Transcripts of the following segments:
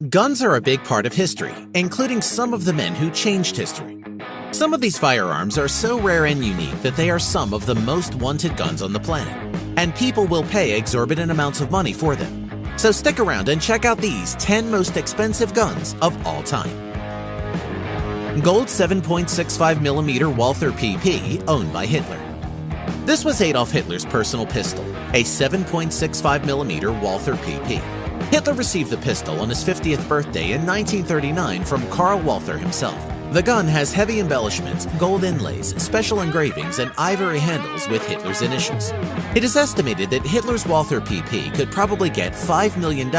Guns are a big part of history, including some of the men who changed history. Some of these firearms are so rare and unique that they are some of the most wanted guns on the planet, and people will pay exorbitant amounts of money for them. So stick around and check out these 10 most expensive guns of all time. Gold 7.65mm Walther PP, owned by Hitler. This was Adolf Hitler's personal pistol, a 7.65mm Walther PP. Hitler received the pistol on his 50th birthday in 1939 from Karl Walther himself. The gun has heavy embellishments, gold inlays, special engravings, and ivory handles with Hitler's initials. It is estimated that Hitler's Walther PP could probably get $5 million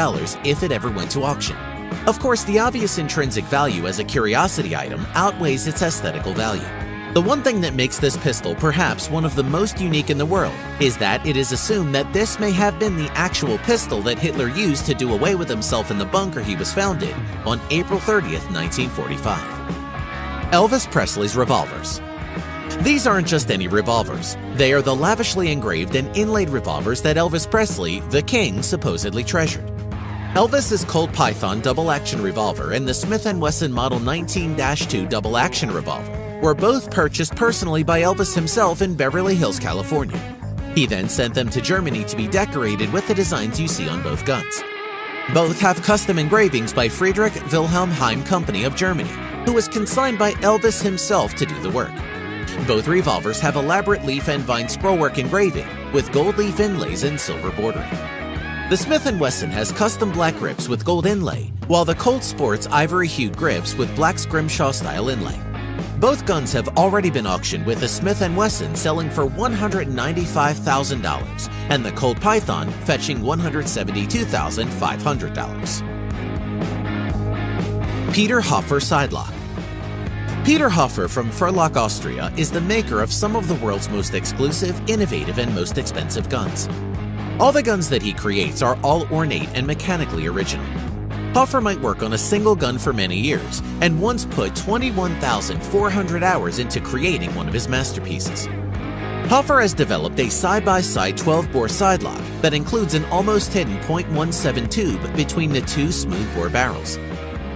if it ever went to auction. Of course, the obvious intrinsic value as a curiosity item outweighs its aesthetical value. The one thing that makes this pistol perhaps one of the most unique in the world is that it is assumed that this may have been the actual pistol that Hitler used to do away with himself in the bunker he was found in on April 30th, 1945. Elvis Presley's revolvers. These aren't just any revolvers. They are the lavishly engraved and inlaid revolvers that Elvis Presley, the King, supposedly treasured. Elvis's Colt Python double-action revolver and the Smith & Wesson Model 19-2 double-action revolver were both purchased personally by Elvis himself in Beverly Hills, California. He then sent them to Germany to be decorated with the designs you see on both guns. Both have custom engravings by Friedrich Wilhelm Heim Company of Germany, who was consigned by Elvis himself to do the work. Both revolvers have elaborate leaf and vine scrollwork engraving with gold leaf inlays and silver bordering. The Smith & Wesson has custom black grips with gold inlay, while the Colt sports ivory-hued grips with black scrimshaw-style inlay. Both guns have already been auctioned, with the Smith & Wesson selling for $195,000 and the Colt Python fetching $172,500. Peter Hofer Sidelock. Peter Hofer from Furlock, Austria is the maker of some of the world's most exclusive, innovative, and most expensive guns. All the guns that he creates are all ornate and mechanically original. Hofer might work on a single gun for many years, and once put 21,400 hours into creating one of his masterpieces. Hofer has developed a side-by-side 12-bore sidelock that includes an almost hidden .17 tube between the two smooth-bore barrels.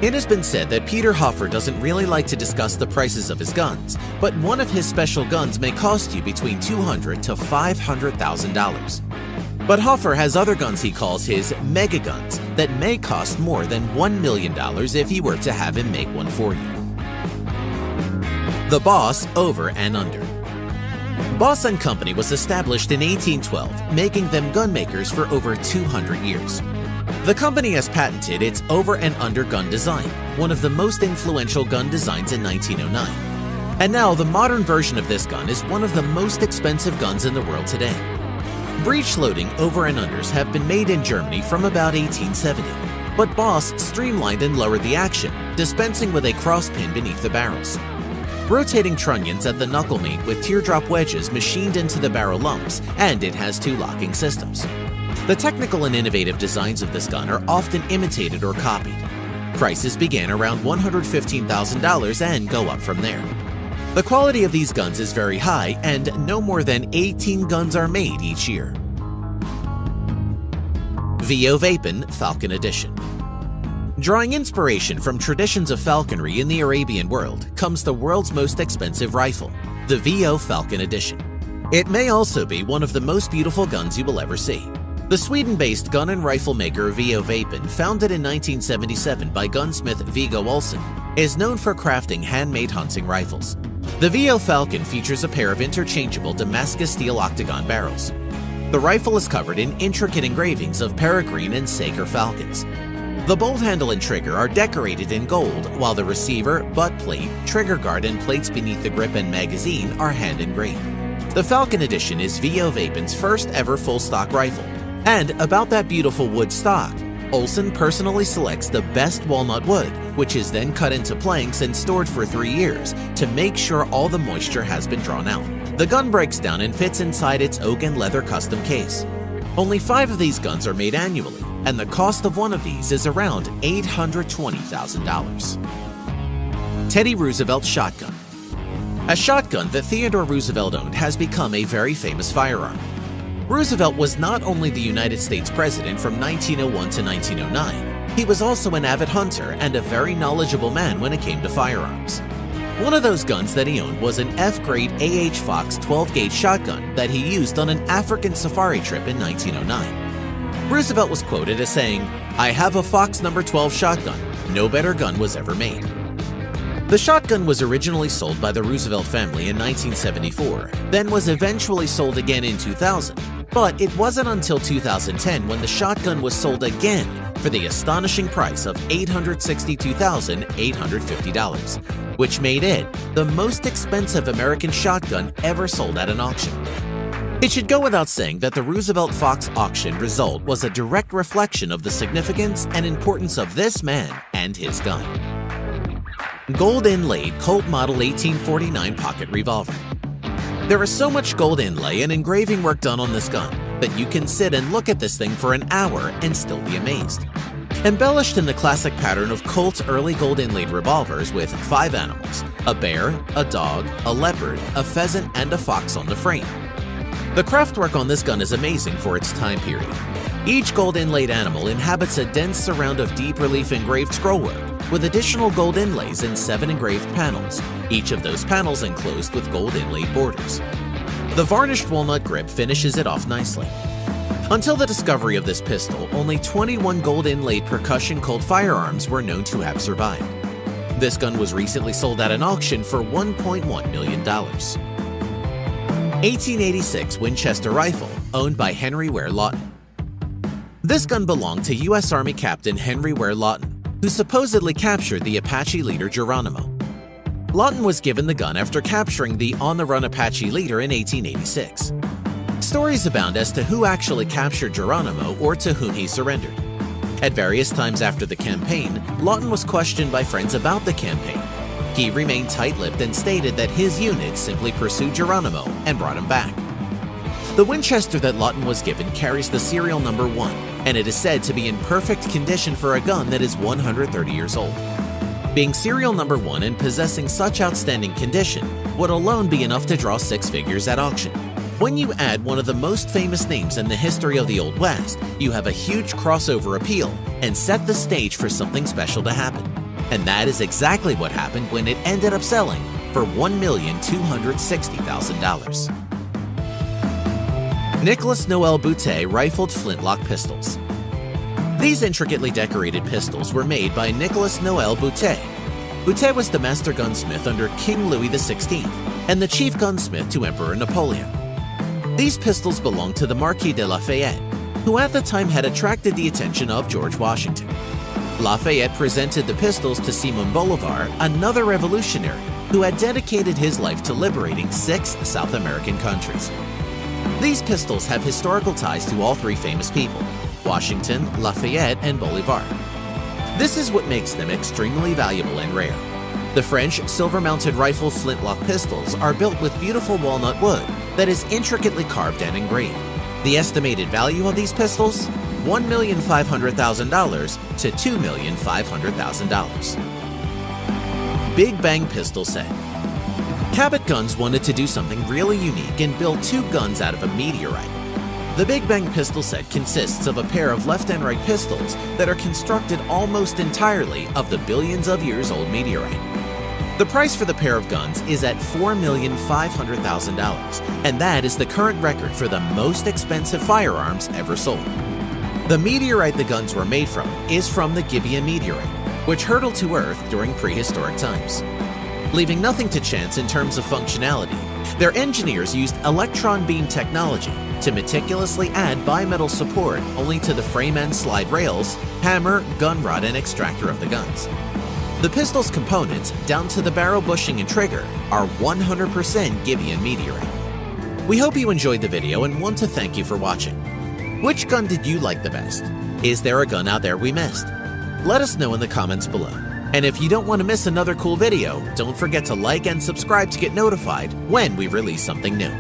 It has been said that Peter Hofer doesn't really like to discuss the prices of his guns, but one of his special guns may cost you between $200,000 to $500,000. But Hofer has other guns he calls his mega guns that may cost more than $1 million if he were to have him make one for you. The Boss Over and Under. Boss & Company was established in 1812, making them gun makers for over 200 years. The company has patented its over and under gun design, one of the most influential gun designs in 1909. And now the modern version of this gun is one of the most expensive guns in the world today. Breech-loading over and unders have been made in Germany from about 1870, but Boss streamlined and lowered the action, dispensing with a cross pin beneath the barrels. Rotating trunnions at the knuckle meet with teardrop wedges machined into the barrel lumps, and it has two locking systems. The technical and innovative designs of this gun are often imitated or copied. Prices begin around $115,000 and go up from there. The quality of these guns is very high, and no more than 18 guns are made each year. VO Vapin Falcon Edition. Drawing inspiration from traditions of falconry in the Arabian world comes the world's most expensive rifle, the VO Falcon Edition. It may also be one of the most beautiful guns you will ever see. The Sweden-based gun and rifle maker VO Vapin, founded in 1977 by gunsmith Viggo Olsen, is known for crafting handmade hunting rifles. The VO Falcon features a pair of interchangeable Damascus steel octagon barrels. The rifle is covered in intricate engravings of peregrine and saker falcons. The bolt handle and trigger are decorated in gold, while the receiver, butt plate, trigger guard, and plates beneath the grip and magazine are hand engraved. The Falcon Edition is VO Vapin's first ever full stock rifle. And about that beautiful wood stock, Olsen personally selects the best walnut wood, which is then cut into planks and stored for 3 years to make sure all the moisture has been drawn out. The gun breaks down and fits inside its oak and leather custom case. Only 5 of these guns are made annually, and the cost of one of these is around $820,000. Teddy Roosevelt Shotgun. A shotgun that Theodore Roosevelt owned has become a very famous firearm. Roosevelt was not only the United States president from 1901 to 1909, He was also an avid hunter and a very knowledgeable man when it came to firearms. One of those guns that he owned was an F-grade A.H. Fox 12-gauge shotgun that he used on an African safari trip in 1909. Roosevelt was quoted as saying, "I have a Fox No. 12 shotgun. No better gun was ever made." The shotgun was originally sold by the Roosevelt family in 1974, then was eventually sold again in 2000, but it wasn't until 2010 when the shotgun was sold again for the astonishing price of $862,850, which made it the most expensive American shotgun ever sold at an auction. It should go without saying that the Roosevelt Fox auction result was a direct reflection of the significance and importance of this man and his gun. Gold inlaid Colt Model 1849 pocket revolver. There is so much gold inlay and engraving work done on this gun that you can sit and look at this thing for an hour and still be amazed. Embellished in the classic pattern of Colt's early gold inlaid revolvers with 5 animals, a bear, a dog, a leopard, a pheasant, and a fox on the frame. The craftwork on this gun is amazing for its time period. Each gold inlaid animal inhabits a dense surround of deep relief engraved scrollwork with additional gold inlays in 7 engraved panels, each of those panels enclosed with gold inlaid borders. The varnished walnut grip finishes it off nicely. Until the discovery of this pistol, only 21 gold inlaid percussion Colt firearms were known to have survived. This gun was recently sold at an auction for $1.1 million. 1886 Winchester rifle, owned by Henry Ware Lawton. This gun belonged to U.S. Army Captain Henry Ware Lawton, who supposedly captured the Apache leader Geronimo. Lawton was given the gun after capturing the on-the-run Apache leader in 1886. Stories abound as to who actually captured Geronimo or to whom he surrendered. At various times after the campaign, Lawton was questioned by friends about the campaign. He remained tight-lipped and stated that his unit simply pursued Geronimo and brought him back. The Winchester that Lawton was given carries the serial number 1, and it is said to be in perfect condition for a gun that is 130 years old. Being serial number 1 and possessing such outstanding condition would alone be enough to draw 6 figures at auction. When you add one of the most famous names in the history of the Old West, you have a huge crossover appeal and set the stage for something special to happen. And that is exactly what happened when it ended up selling for $1,260,000. Nicholas Noel Boutet rifled flintlock pistols. These intricately decorated pistols were made by Nicholas Noel Boutet. Boutet was the master gunsmith under King Louis XVI and the chief gunsmith to Emperor Napoleon. These pistols belonged to the Marquis de Lafayette, who at the time had attracted the attention of George Washington. Lafayette presented the pistols to Simon Bolivar, another revolutionary who had dedicated his life to liberating 6 South American countries. These pistols have historical ties to all 3 famous people: Washington, Lafayette, and Bolivar. This is what makes them extremely valuable and rare. The French silver-mounted rifle flintlock pistols are built with beautiful walnut wood that is intricately carved and engraved. The estimated value of these pistols? $1,500,000 to $2,500,000. Big Bang Pistol Set. Cabot Guns wanted to do something really unique and build 2 guns out of a meteorite. The Big Bang Pistol Set consists of a pair of left and right pistols that are constructed almost entirely of the billions of years old meteorite. The price for the pair of guns is at $4,500,000, and that is the current record for the most expensive firearms ever sold. The meteorite the guns were made from is from the Gibeon meteorite, which hurtled to Earth during prehistoric times. Leaving nothing to chance in terms of functionality, their engineers used electron beam technology to meticulously add bimetal support only to the frame and slide rails, hammer, gun rod, and extractor of the guns. The pistol's components, down to the barrel bushing and trigger, are 100% Gibeon meteorite. We hope you enjoyed the video and want to thank you for watching. Which gun did you like the best? Is there a gun out there we missed? Let us know in the comments below. And if you don't want to miss another cool video, don't forget to like and subscribe to get notified when we release something new.